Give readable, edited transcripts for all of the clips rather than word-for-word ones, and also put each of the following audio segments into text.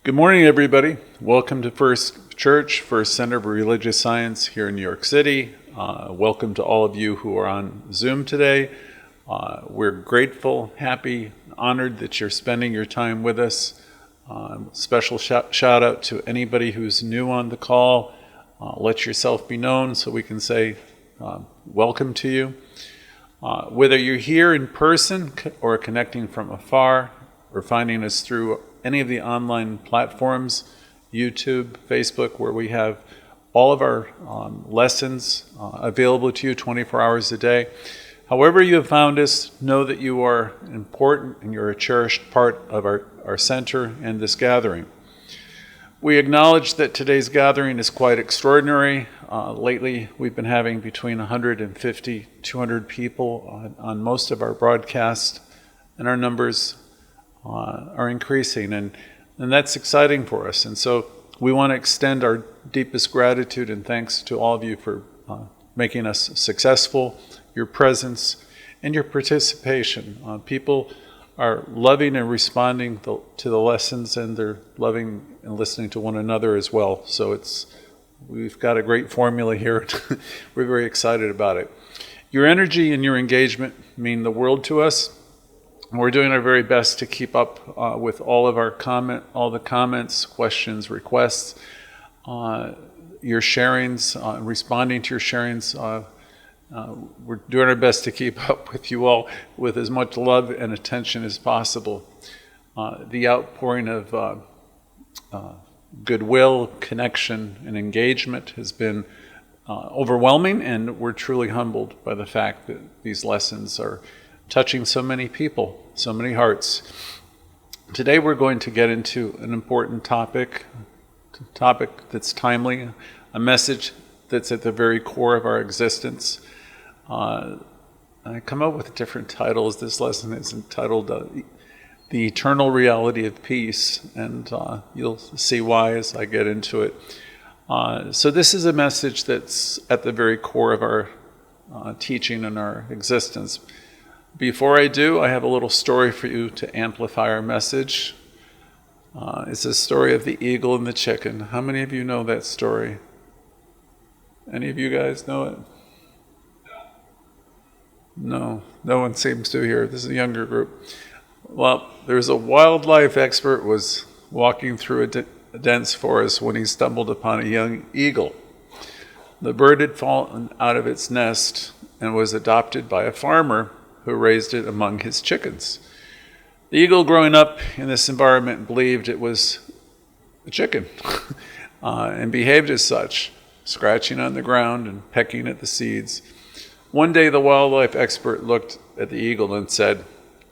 Good morning, everybody. Welcome to First Church, First Center for Religious Science here in New York City. Welcome to all of you who are on Zoom today. We're grateful, happy, honored that you're spending your time with us. Special shout out to anybody who's new on the call. Let yourself be known so we can say welcome to you. Whether you're here in person or connecting from afar or finding us through any of the online platforms, YouTube, Facebook, where we have all of our lessons available to you 24 hours a day. However you have found us, know that you are important and you're a cherished part of our center and this gathering. We acknowledge that today's gathering is quite extraordinary. Lately, we've been having between 150, 200 people on most of our broadcasts, and our numbers are increasing, and that's exciting for us. And so we want to extend our deepest gratitude and thanks to all of you for making us successful, your presence, and your participation. People are loving and responding to the lessons, and they're loving and listening to one another as well. So we've got a great formula here. We're very excited about it. Your energy and your engagement mean the world to us. We're doing our very best to keep up with all the comments, questions, requests, your sharings, responding to your sharings. We're doing our best to keep up with you all with as much love and attention as possible. The outpouring of goodwill, connection, and engagement has been overwhelming, and we're truly humbled by the fact that these lessons are touching so many people, so many hearts. Today we're going to get into an important topic that's timely, a message that's at the very core of our existence. I come up with different titles. This lesson is entitled The Eternal Reality of Peace, and you'll see why as I get into it. So this is a message that's at the very core of our teaching and our existence. Before I do, I have a little story for you to amplify our message. It's a story of the eagle and the chicken. How many of you know that story? Any of you guys know it? No one seems to here. This is a younger group. Well, there's a wildlife expert was walking through a dense forest when he stumbled upon a young eagle. The bird had fallen out of its nest and was adopted by a farmer who raised it among his chickens. The eagle, growing up in this environment, believed it was a chicken and behaved as such, scratching on the ground and pecking at the seeds. One day, the wildlife expert looked at the eagle and said,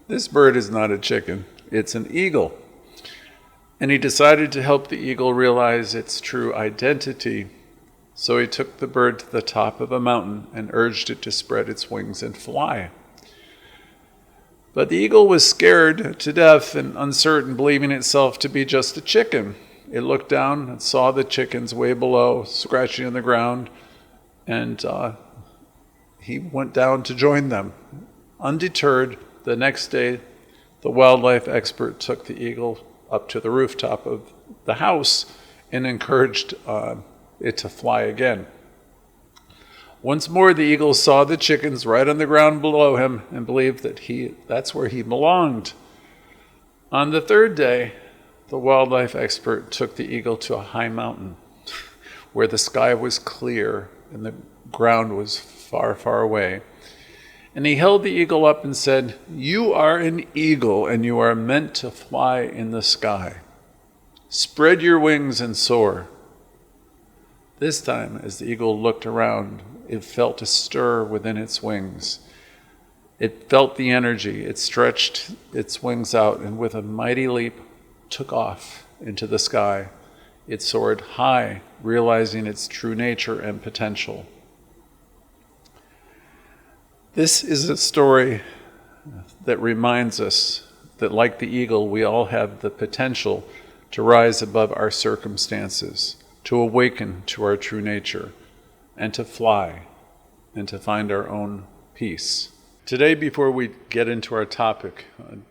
"This bird is not a chicken, it's an eagle." And he decided to help the eagle realize its true identity. So he took the bird to the top of a mountain and urged it to spread its wings and fly. But the eagle was scared to death and uncertain, believing itself to be just a chicken. It looked down and saw the chickens way below, scratching on the ground, and he went down to join them. Undeterred, the next day, the wildlife expert took the eagle up to the rooftop of the house and encouraged it to fly again. Once more, the eagle saw the chickens right on the ground below him and believed that that's where he belonged. On the third day, the wildlife expert took the eagle to a high mountain where the sky was clear and the ground was far, far away. And he held the eagle up and said, "You are an eagle and you are meant to fly in the sky. Spread your wings and soar." This time, as the eagle looked around, it felt a stir within its wings. It felt the energy. It stretched its wings out and with a mighty leap took off into the sky. It soared high, realizing its true nature and potential. This is a story that reminds us that, like the eagle, we all have the potential to rise above our circumstances, to awaken to our true nature, and to fly, and to find our own peace. Today, before we get into our topic,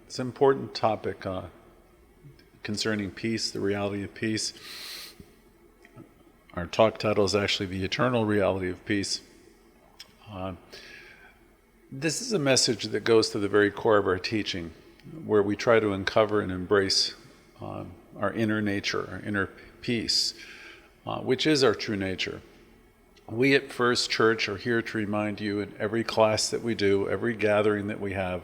it's an important topic. concerning peace, the reality of peace. Our talk title is actually The Eternal Reality of Peace. This is a message that goes to the very core of our teaching, where we try to uncover and embrace our inner nature, our inner peace, which is our true nature. We at First Church are here to remind you in every class that we do, every gathering that we have,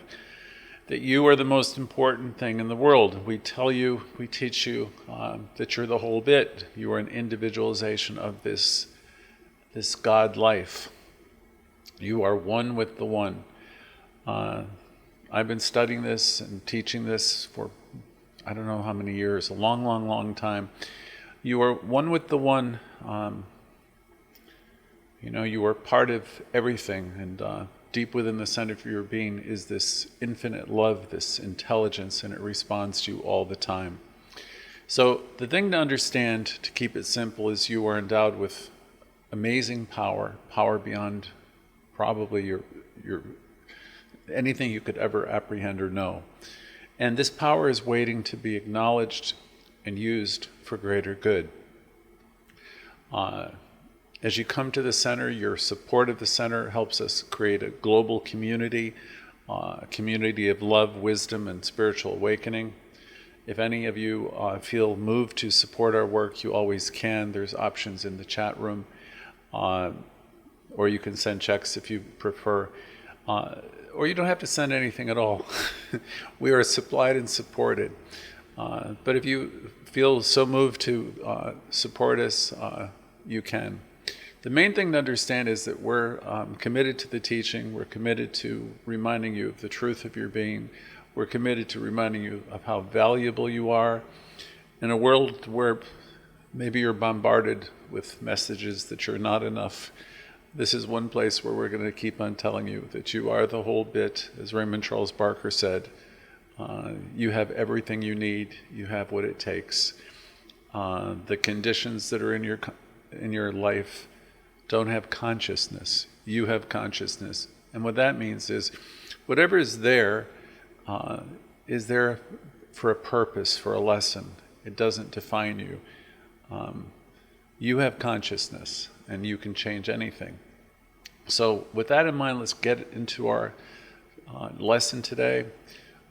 that you are the most important thing in the world. We tell you, we teach you that you're the whole bit. You are an individualization of this God life. You are one with the one. I've been studying this and teaching this for I don't know how many years, a long, long, long time. You are one with the one. You are part of everything, and deep within the center of your being is this infinite love, this intelligence, and it responds to you all the time. So the thing to understand, to keep it simple, is you are endowed with amazing power beyond probably your anything you could ever apprehend or know. And this power is waiting to be acknowledged and used for greater good. As you come to the center, your support of the center helps us create a global community, a community of love, wisdom, and spiritual awakening. If any of you feel moved to support our work, you always can. There's options in the chat room, or you can send checks if you prefer. Or you don't have to send anything at all. We are supplied and supported. But if you feel so moved to support us, you can. The main thing to understand is that we're committed to the teaching. We're committed to reminding you of the truth of your being. We're committed to reminding you of how valuable you are in a world where maybe you're bombarded with messages that you're not enough. This is one place where we're going to keep on telling you that you are the whole bit. As Raymond Charles Barker said, you have everything you need. You have what it takes. The conditions that are in your life don't have consciousness. You have consciousness. And what that means is whatever is there for a purpose, for a lesson. It doesn't define you. You have consciousness, and you can change anything. So with that in mind, let's get into our lesson today.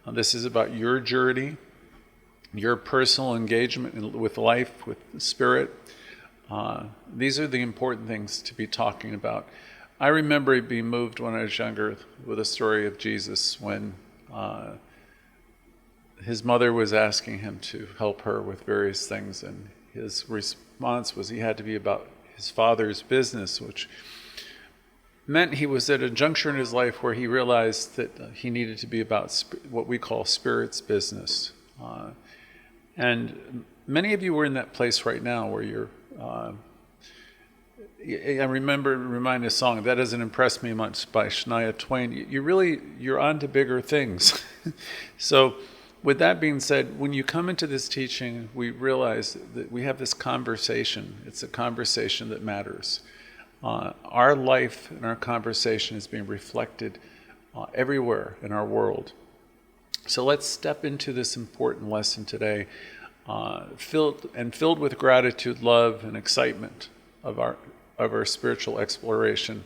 This is about your journey, your personal engagement with life, with the Spirit. These are the important things to be talking about. I remember being moved when I was younger with a story of Jesus when his mother was asking him to help her with various things, and his response was he had to be about his Father's business, which meant he was at a juncture in his life where he realized that he needed to be about what we call Spirit's business. And many of you are in that place right now where you're I remind a song, That Doesn't Impress Me Much by Shania Twain. You're on to bigger things. So with that being said, when you come into this teaching, we realize that we have this conversation. It's a conversation that matters. Our life and our conversation is being reflected everywhere in our world. So let's step into this important lesson today, filled with gratitude, love, and excitement of our spiritual exploration.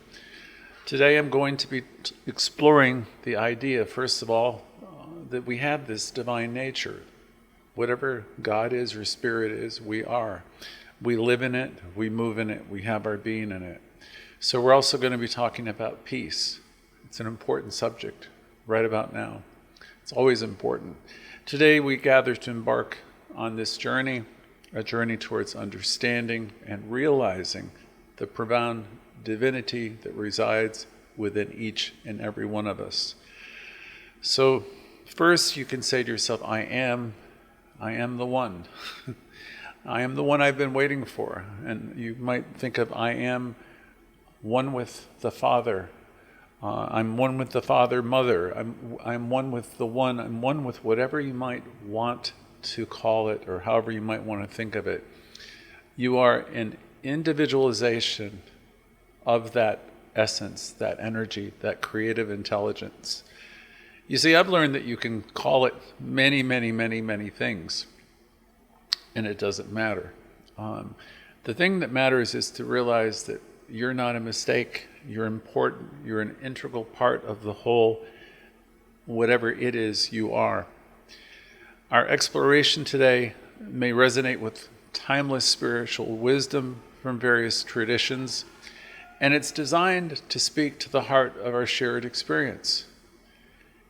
Today I'm going to be exploring the idea, first of all, that we have this divine nature. Whatever God is or Spirit is, we are. We live in it, we move in it, we have our being in it. So we're also going to be talking about peace. It's an important subject right about now. It's always important. Today we gather to embark on this journey, a journey towards understanding and realizing the profound divinity that resides within each and every one of us. So first you can say to yourself, I am the one. I am the one I've been waiting for. And you might think of, I am one with the Father. I'm one with the Father, Mother. I'm one with the One. I'm one with whatever you might want to call it, or however you might want to think of it. You are an individualization of that essence, that energy, that creative intelligence. You see, I've learned that you can call it many, many, many, many things. and it doesn't matter. The thing that matters is to realize that you're not a mistake, you're important, you're an integral part of the whole, whatever it is you are. Our exploration today may resonate with timeless spiritual wisdom from various traditions, and it's designed to speak to the heart of our shared experience.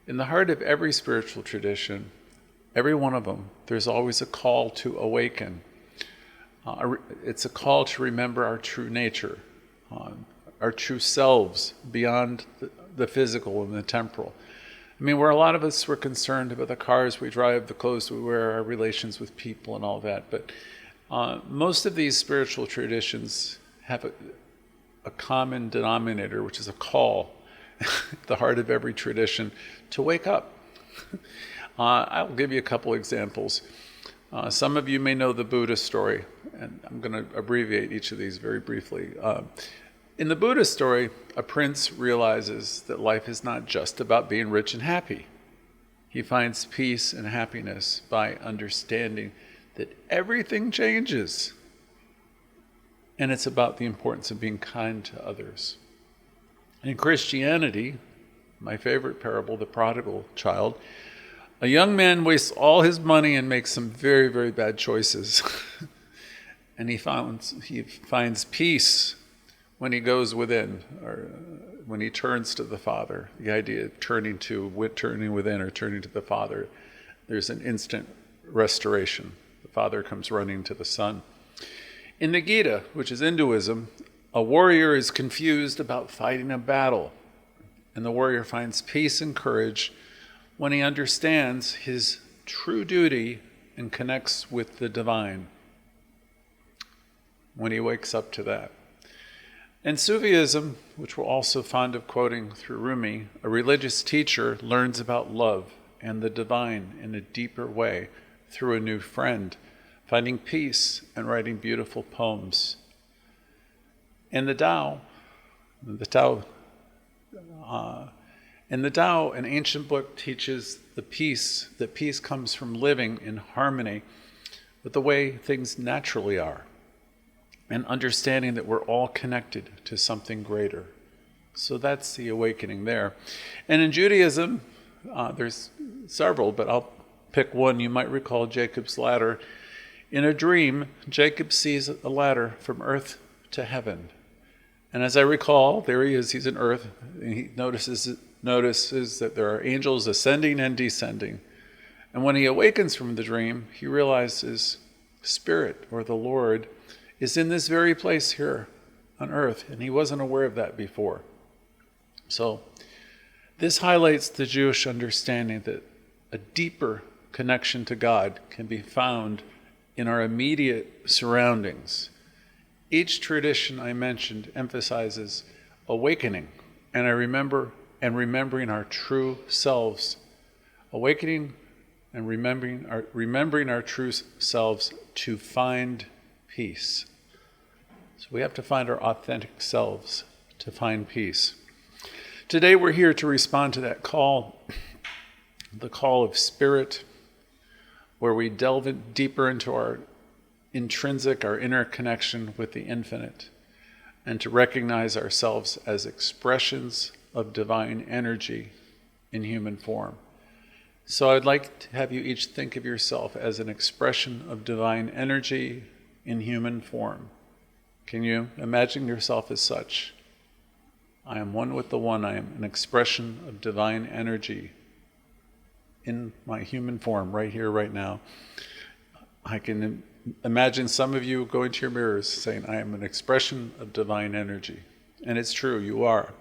In the heart of every spiritual tradition, every one of them, there's always a call to awaken. It's a call to remember our true nature, our true selves beyond the physical and the temporal. I mean, where a lot of us were concerned about the cars we drive, the clothes we wear, our relations with people and all that, but most of these spiritual traditions have a common denominator, which is a call at the heart of every tradition to wake up. I'll give you a couple examples. Some of you may know the Buddha story, and I'm going to abbreviate each of these very briefly. In the Buddha story, a prince realizes that life is not just about being rich and happy. He finds peace and happiness by understanding that everything changes, and it's about the importance of being kind to others. In Christianity, my favorite parable, the prodigal child, a young man wastes all his money and makes some very, very bad choices. And he finds peace when he goes within, or when he turns to the Father. The idea of turning within or turning to the Father, there's an instant restoration. The Father comes running to the Son. In the Gita, which is Hinduism, a warrior is confused about fighting a battle, and the warrior finds peace and courage when he understands his true duty and connects with the divine, when he wakes up to that. In Sufism, which we're also fond of quoting through Rumi, a religious teacher learns about love and the divine in a deeper way through a new friend, finding peace and writing beautiful poems. In the Tao, an ancient book teaches that peace comes from living in harmony with the way things naturally are, and understanding that we're all connected to something greater. So that's the awakening there. And in Judaism, there's several, but I'll pick one. You might recall Jacob's ladder. In a dream, Jacob sees a ladder from earth to heaven. And as I recall, there he is, he's in earth, and he notices that there are angels ascending and descending. And when he awakens from the dream, he realizes Spirit, or the Lord, is in this very place here on earth, and he wasn't aware of that before. So this highlights the Jewish understanding that a deeper connection to God can be found in our immediate surroundings. Each tradition I mentioned emphasizes awakening, and remembering our true selves. Awakening and remembering our true selves to find peace. So we have to find our authentic selves to find peace. Today we're here to respond to that call, the call of spirit, where we delve deeper into our inner connection with the infinite, and to recognize ourselves as expressions of divine energy in human form. So I'd like to have you each think of yourself as an expression of divine energy in human form. Can you imagine yourself as such? I am one with the one. I am an expression of divine energy in my human form, right here, right now. I can imagine some of you going to your mirrors saying, I am an expression of divine energy. And it's true, you are.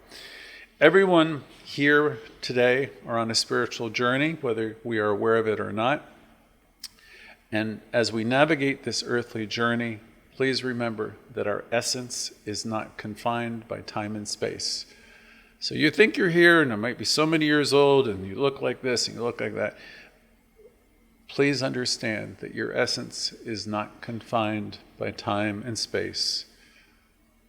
Everyone here today are on a spiritual journey, whether we are aware of it or not. And as we navigate this earthly journey, please remember that our essence is not confined by time and space. So you think you're here and it might be so many years old and you look like this and you look like that. Please understand that your essence is not confined by time and space.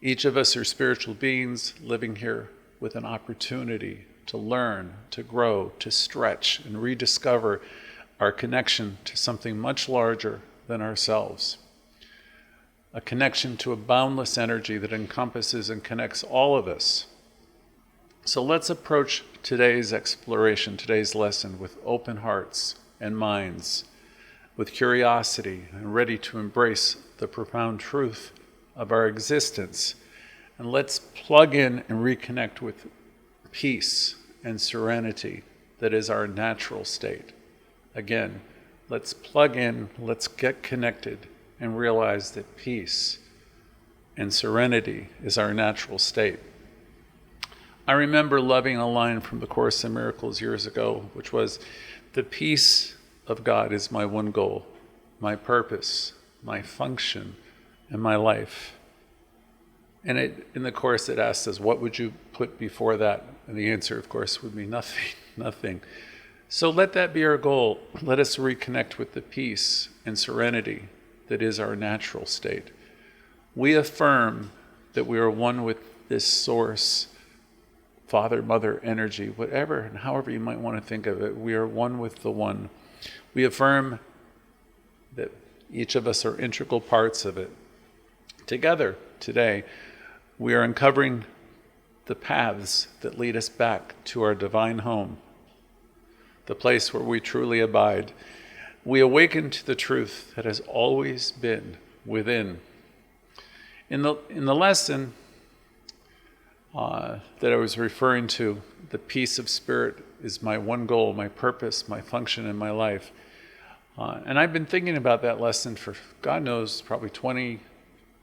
Each of us are spiritual beings living here with an opportunity to learn, to grow, to stretch, and rediscover our connection to something much larger than ourselves. A connection to a boundless energy that encompasses and connects all of us. So let's approach today's exploration, today's lesson, with open hearts and minds, with curiosity and ready to embrace the profound truth of our existence. And let's plug in and reconnect with peace and serenity that is our natural state. Again, let's plug in, let's get connected and realize that peace and serenity is our natural state. I remember loving a line from the Course in Miracles years ago, which was, "The peace of God is my one goal, my purpose, my function, and my life." And in the Course it asks us, what would you put before that? And the answer, of course, would be nothing, nothing. So let that be our goal. Let us reconnect with the peace and serenity that is our natural state. We affirm that we are one with this source, Father, Mother, energy, whatever and however you might want to think of it. We are one with the one. We affirm that each of us are integral parts of it. Together, today, we are uncovering the paths that lead us back to our divine home, the place where we truly abide. We awaken to the truth that has always been within. In the lesson that I was referring to, the peace of spirit is my one goal, my purpose, my function in my life. And I've been thinking about that lesson for, God knows, probably 20,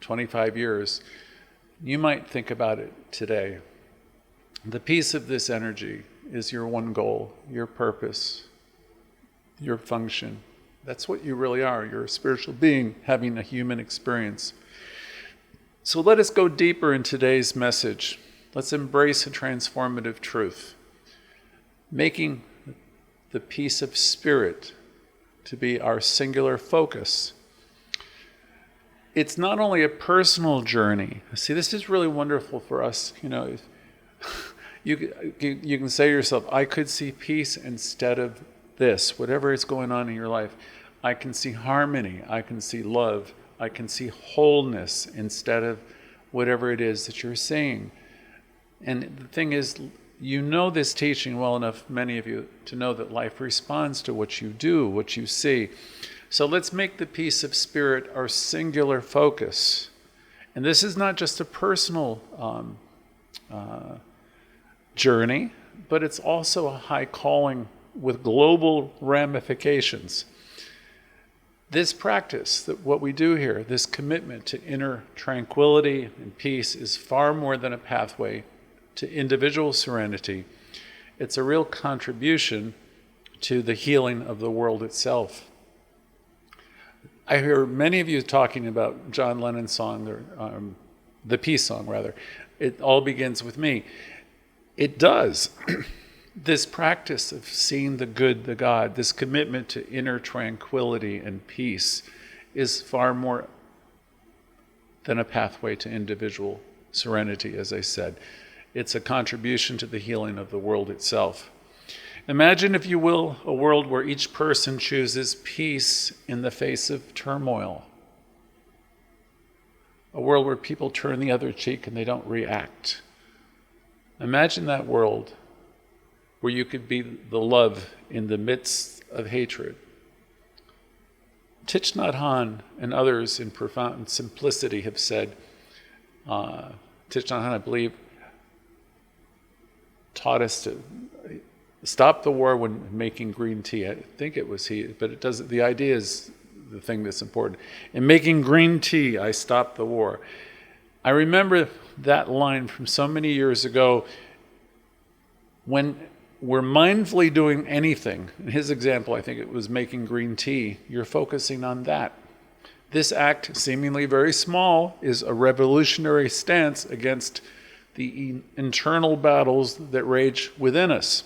25 years. You might think about it today. The peace of this energy is your one goal, your purpose, your function. That's what you really are. You're a spiritual being having a human experience. So let us go deeper in today's message. Let's embrace a transformative truth, making the peace of spirit to be our singular focus. It's not only a personal journey. See, this is really wonderful for us. You know, you can say to yourself, I could see peace instead of this, whatever is going on in your life. I can see harmony. I can see love. I can see wholeness instead of whatever it is that you're seeing. And the thing is, you know this teaching well enough, many of you, to know that life responds to what you do, what you see. So let's make the peace of spirit our singular focus. And this is not just a personal journey, but it's also a high calling with global ramifications. This practice, that what we do here, this commitment to inner tranquility and peace, is far more than a pathway to individual serenity. It's a real contribution to the healing of the world itself. I hear many of you talking about John Lennon's song, or the peace song rather. It all begins with me. It does. This practice of seeing the good, the God, this commitment to inner tranquility and peace is far more than a pathway to individual serenity, as I said. It's a contribution to the healing of the world itself. Imagine, if you will, a world where each person chooses peace in the face of turmoil. A world where people turn the other cheek and they don't react. Imagine that world where you could be the love in the midst of hatred. Thich Nhat Hanh and others in profound simplicity have said, Thich Nhat Hanh, I believe, taught us to stop the war when making green tea. I think it was he, but it doesn't. The idea is the thing that's important. In making green tea, I stopped the war. I remember that line from so many years ago. When we're mindfully doing anything, in his example, I think it was making green tea, you're focusing on that. This act, seemingly very small, is a revolutionary stance against the internal battles that rage within us.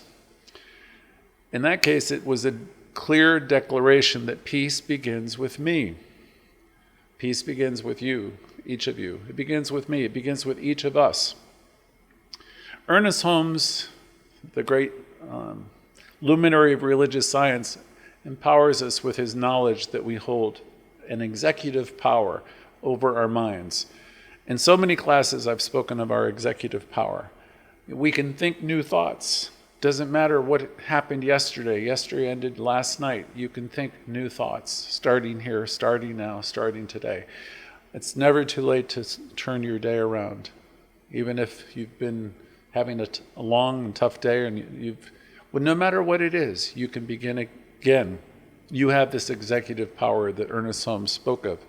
In that case, it was a clear declaration that peace begins with me. Peace begins with you, each of you. It begins with me. It begins with each of us. Ernest Holmes, the great luminary of religious science, empowers us with his knowledge that we hold an executive power over our minds. In so many classes, I've spoken of our executive power. We can think new thoughts. Doesn't matter what happened yesterday. Yesterday ended last night. You can think new thoughts, starting here, starting now, starting today. It's never too late to turn your day around. Even if you've been having a long and tough day, and well, no matter what it is, you can begin again. You have this executive power that Ernest Holmes spoke of.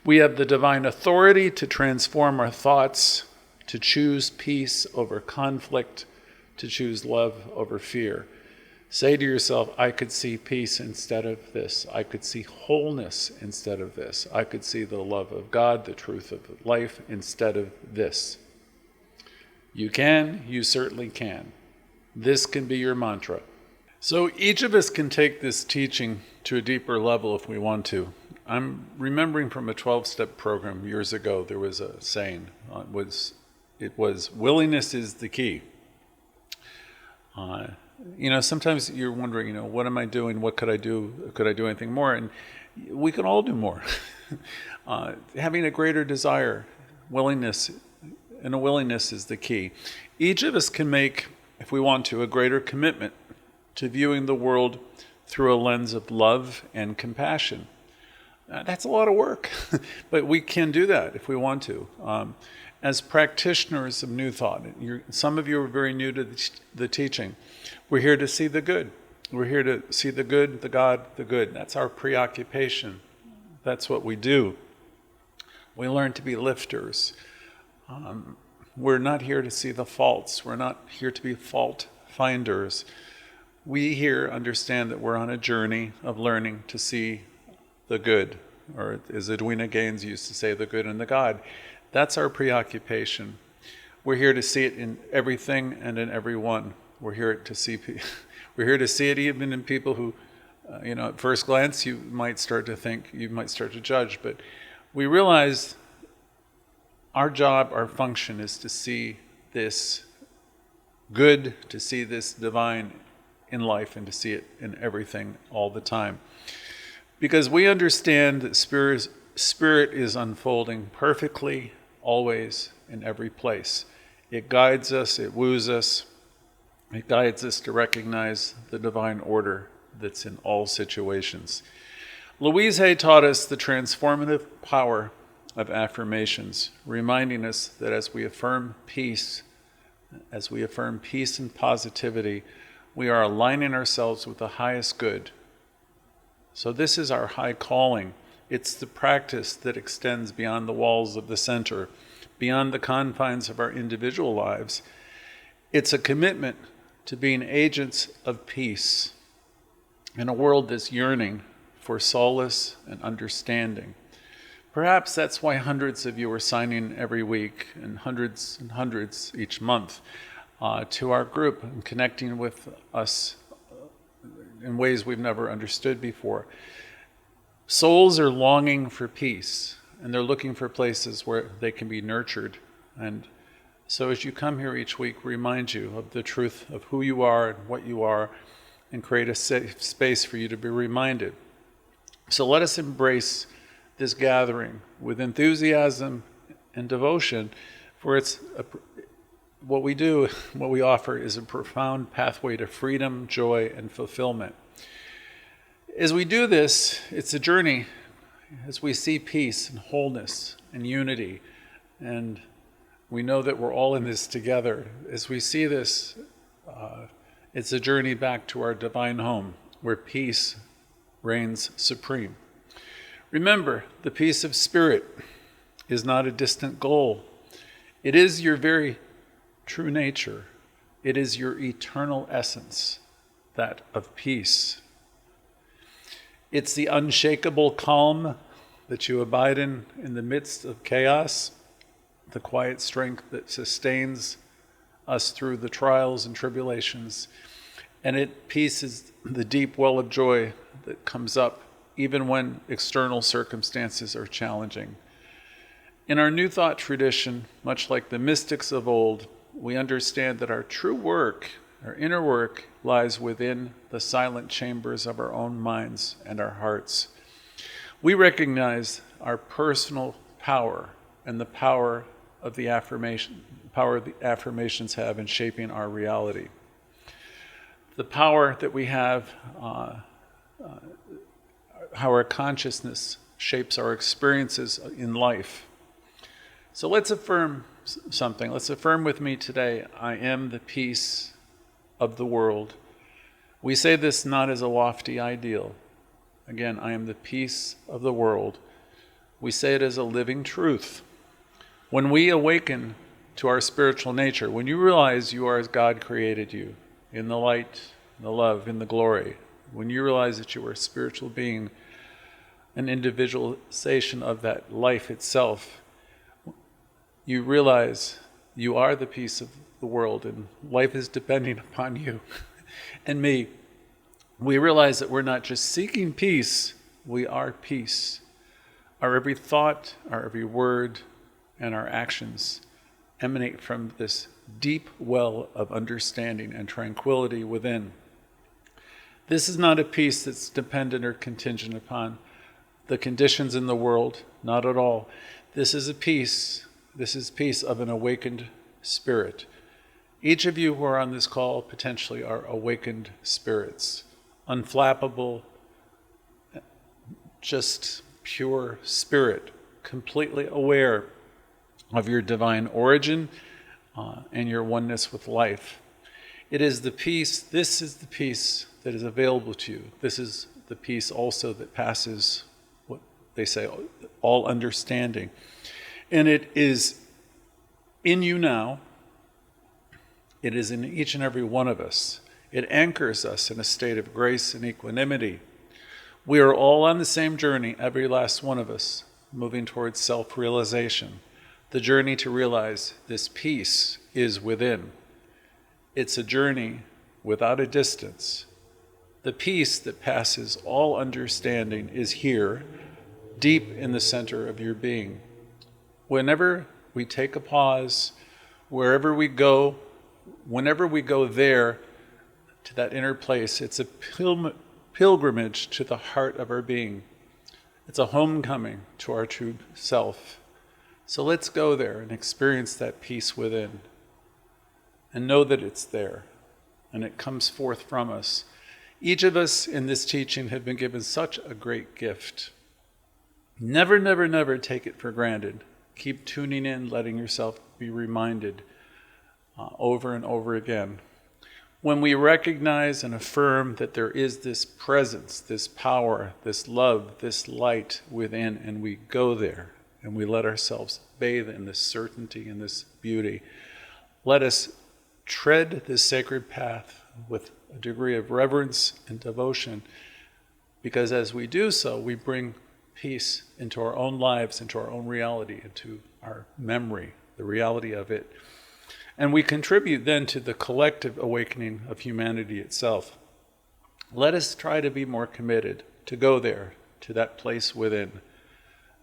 We have the divine authority to transform our thoughts, to choose peace over conflict, to choose love over fear. Say to yourself, I could see peace instead of this. I could see wholeness instead of this. I could see the love of God, the truth of life instead of this. You can, you certainly can. This can be your mantra. So each of us can take this teaching to a deeper level if we want to. I'm remembering from a 12-step program years ago, there was a saying. It was willingness is the key. Sometimes you're wondering, what am I doing? What could I do? Could I do anything more? And we can all do more. Having a greater desire, willingness, and a willingness is the key. Each of us can make, if we want to, a greater commitment to viewing the world through a lens of love and compassion. That's a lot of work, but we can do that if we want to. As practitioners of New Thought, some of you are very new to the teaching. We're here to see the good. We're here to see the good, the God, the good. That's our preoccupation. That's what we do. We learn to be lifters. We're not here to see the faults. We're not here to be fault finders. We here understand that we're on a journey of learning to see the good, or as Edwina Gaines used to say, the good and the God. That's our preoccupation. We're here to see it in everything and in everyone. We're here to see it even in people who, at first glance you might start to judge, but we realize our job, our function is to see this good, to see this divine in life, and to see it in everything all the time. Because we understand that Spirit is unfolding perfectly, always, in every place. It guides us, it woos us, it guides us to recognize the divine order that's in all situations. Louise taught us the transformative power of affirmations, reminding us that as we affirm peace and positivity, we are aligning ourselves with the highest good. So this is our high calling. It's the practice that extends beyond the walls of the center, beyond the confines of our individual lives. It's a commitment to being agents of peace in a world that's yearning for solace and understanding. Perhaps that's why hundreds of you are signing every week and hundreds each month to our group and connecting with us in ways we've never understood before. Souls are longing for peace, and they're looking for places where they can be nurtured. And so as you come here each week, remind you of the truth of who you are and what you are, and create a safe space for you to be reminded. So let us embrace this gathering with enthusiasm and devotion, for what we offer is a profound pathway to freedom, joy, and fulfillment. As we do this, it's a journey as we see peace and wholeness and unity, and we know that we're all in this together. As we see this, it's a journey back to our divine home, where peace reigns supreme. Remember, the peace of Spirit is not a distant goal. It is your very true nature. It is your eternal essence, that of peace. It's the unshakable calm that you abide in the midst of chaos, the quiet strength that sustains us through the trials and tribulations. And peace is the deep well of joy that comes up even when external circumstances are challenging. In our New Thought tradition, much like the mystics of old, we understand that our true work, our inner work, lies within the silent chambers of our own minds and our hearts. We recognize our personal power and the power of the affirmations have in shaping our reality. The power that we have, how our consciousness shapes our experiences in life. So let's affirm something. Let's affirm with me today, I am the peace of the world. We say this not as a lofty ideal. Again, I am the peace of the world. We say it as a living truth. When we awaken to our spiritual nature, when you realize you are as God created you, in the light, in the love, in the glory, when you realize that you are a spiritual being, an individualization of that life itself, you realize you are the peace of the world and life is depending upon you and me. We realize that we're not just seeking peace, we are peace. Our every thought, our every word, and our actions emanate from this deep well of understanding and tranquility within. This is not a peace that's dependent or contingent upon the conditions in the world, not at all. This is peace of an awakened spirit. Each of you who are on this call potentially are awakened spirits, unflappable, just pure spirit, completely aware of your divine origin and your oneness with life. This is the peace that is available to you. This is the peace also that passes what they say, all understanding. And it is in you now. It is in each and every one of us. It anchors us in a state of grace and equanimity. We are all on the same journey, every last one of us, moving towards self-realization. The journey to realize this peace is within. It's a journey without a distance. The peace that passes all understanding is here, deep in the center of your being. Whenever we take a pause, wherever we go, whenever we go there, to that inner place, it's a pilgrimage to the heart of our being. It's a homecoming to our true self. So let's go there and experience that peace within and know that it's there and it comes forth from us. Each of us in this teaching have been given such a great gift. Never, never, never take it for granted. Keep tuning in, letting yourself be reminded over and over again. When we recognize and affirm that there is this presence, this power, this love, this light within, and we go there, and we let ourselves bathe in this certainty and this beauty. Let us tread this sacred path with a degree of reverence and devotion, because as we do so, we bring peace into our own lives, into our own reality, into our memory, the reality of it. And we contribute then to the collective awakening of humanity itself. Let us try to be more committed to go there, to that place within,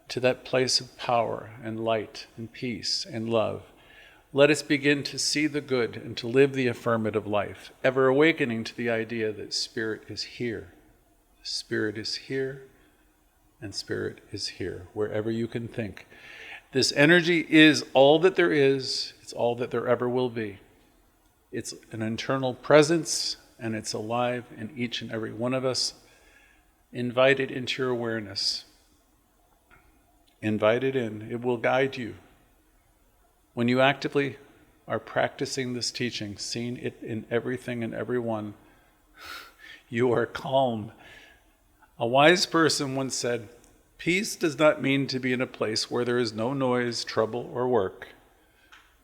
to that place of power and light and peace and love. Let us begin to see the good and to live the affirmative life, ever awakening to the idea that Spirit is here. Spirit is here, and Spirit is here, wherever you can think. This energy is all that there is. It's all that there ever will be. It's an internal presence, and it's alive in each and every one of us. Invite it into your awareness. Invite it in. It will guide you. When you actively are practicing this teaching, seeing it in everything and everyone, you are calm. A wise person once said, "Peace does not mean to be in a place where there is no noise, trouble, or work.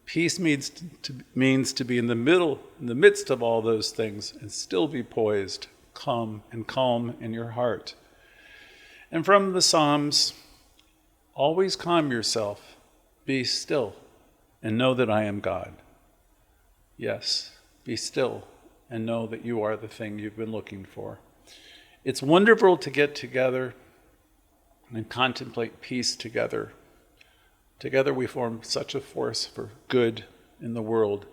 Peace means to be in the midst of all those things, and still be poised, calm in your heart." And from the Psalms, always calm yourself, be still, and know that I am God. Yes, be still, and know that you are the thing you've been looking for. It's wonderful to get together and contemplate peace together. Together we form such a force for good in the world.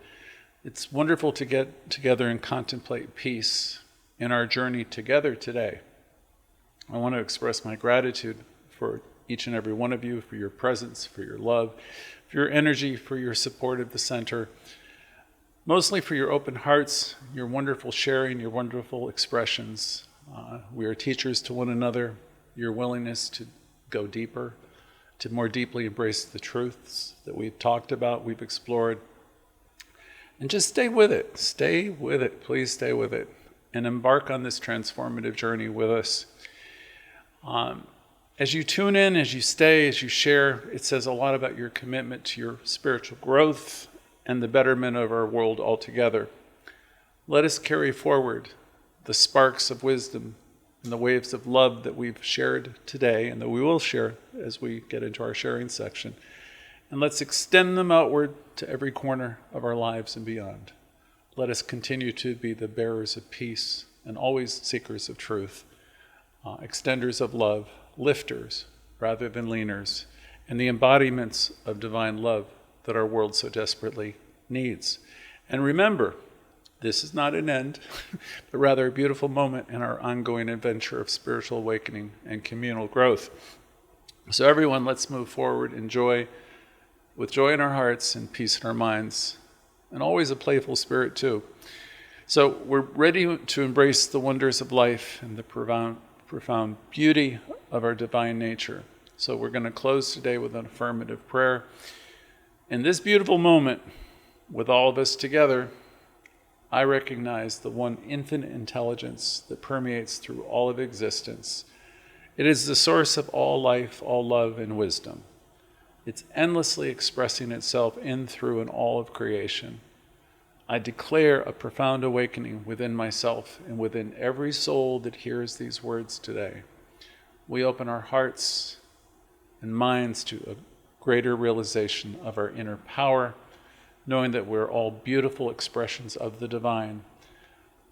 It's wonderful to get together and contemplate peace in our journey together today. I want to express my gratitude for each and every one of you, for your presence, for your love, for your energy, for your support of the center, mostly for your open hearts, your wonderful sharing, your wonderful expressions. We are teachers to one another, your willingness to go deeper, to more deeply embrace the truths that we've talked about, we've explored. And just stay with it. Stay with it. Please stay with it. And embark on this transformative journey with us. As you tune in, as you stay, as you share, it says a lot about your commitment to your spiritual growth and the betterment of our world altogether. Let us carry forward the sparks of wisdom and the waves of love that we've shared today and that we will share as we get into our sharing section. And let's extend them outward to every corner of our lives and beyond. Let us continue to be the bearers of peace and always seekers of truth, extenders of love, lifters rather than leaners, and the embodiments of divine love that our world so desperately needs. And remember, this is not an end, but rather a beautiful moment in our ongoing adventure of spiritual awakening and communal growth. So everyone, let's move forward in joy, with joy in our hearts and peace in our minds, and always a playful spirit too. So we're ready to embrace the wonders of life and the profound beauty of our divine nature. So we're going to close today with an affirmative prayer. In this beautiful moment, with all of us together, I recognize the one infinite intelligence that permeates through all of existence. It is the source of all life, all love, and wisdom. It's endlessly expressing itself in, through, and all of creation. I declare a profound awakening within myself and within every soul that hears these words today. We open our hearts and minds to a greater realization of our inner power, knowing that we're all beautiful expressions of the divine.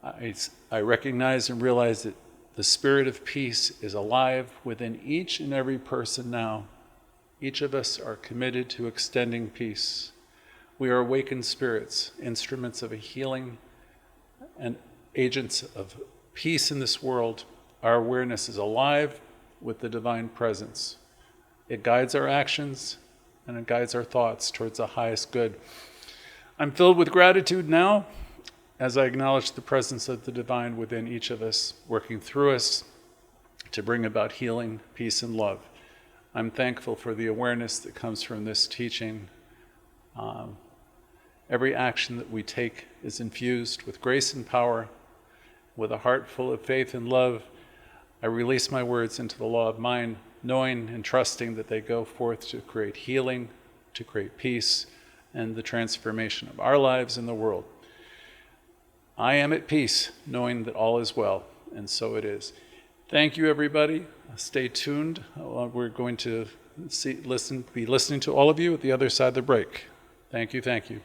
I recognize and realize that the spirit of peace is alive within each and every person now. Each of us are committed to extending peace. We are awakened spirits, instruments of a healing and agents of peace in this world. Our awareness is alive with the divine presence. It guides our actions and it guides our thoughts towards the highest good. I'm filled with gratitude now as I acknowledge the presence of the divine within each of us, working through us to bring about healing, peace, and love. I'm thankful for the awareness that comes from this teaching. Every action that we take is infused with grace and power. With a heart full of faith and love, I release my words into the law of mind, knowing and trusting that they go forth to create healing, to create peace, and the transformation of our lives and the world. I am at peace, knowing that all is well, and so it is. Thank you, everybody. Stay tuned. We're going to be listening to all of you at the other side of the break. Thank you, thank you.